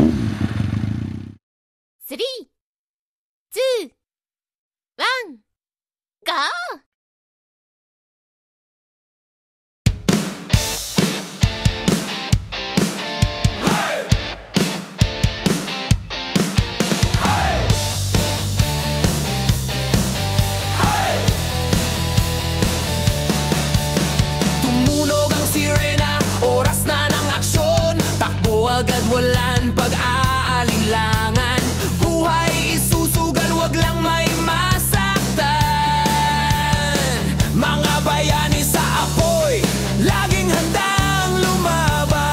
3、2、1、GO!Agad walang pag-aalinlangan. Buhay isusugal, wag lang may masaktan. Mga bayani sa apoy, laging handang lumaban.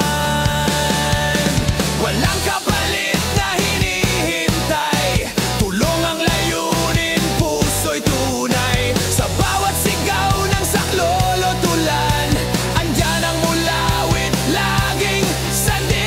Walang kapalit na hinihintay, tulong ang layunin, puso'y tunay. Sa bawat sigaw ng saklolo tulan, andyan ang mulawit, laging sandigan.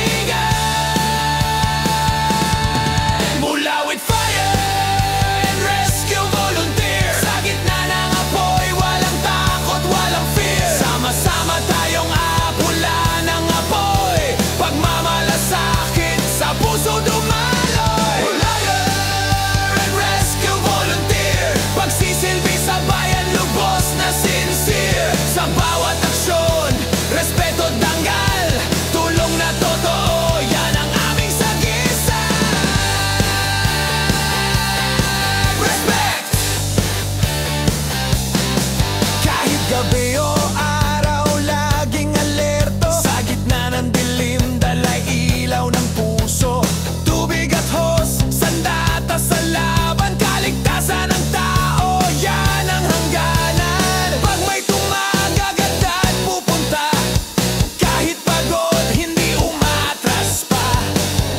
Gabi o araw, laging alerto. Sa gitna ng dilim, dalay ilaw ng puso. Tubig at hos, sandata sa laban. Kaligtasan ng tao, yan ang hangganan. Pag may tumagagandaan pupunta, kahit pagod, hindi umatras pa.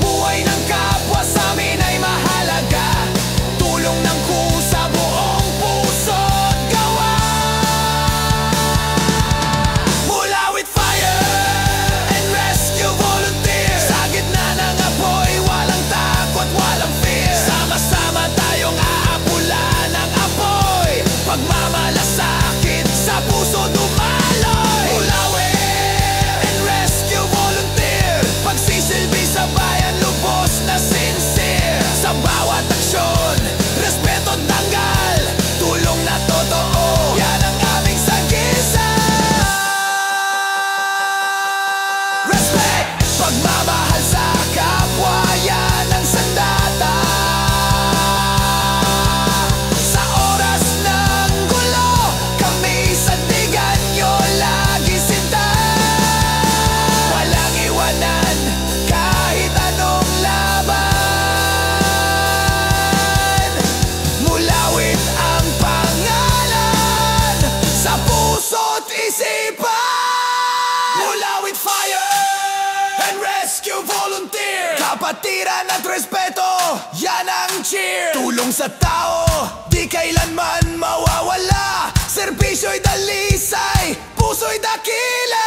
Buhay ng kapwa sa amin ay mahalaga. Tulong ng kusa, buong puso't gawa. Pagmamalasakit sa puso dumaloy. Mulawit and rescue volunteer, pagsisilbi sa bayan, lubos na sincere. Sa bawat aksyon, respeto tanggal, tulong na totoo, yan ang aming sagisag. Respect, pagmamahal sa kapwa, yan ang sandata. Mulawit Fire and Rescue Volunteer, kapatiran at respeto, yan ang cheer. Tulong sa tao, di kailanman mawawala. Serbisyo'y dalisay, puso'y dakila.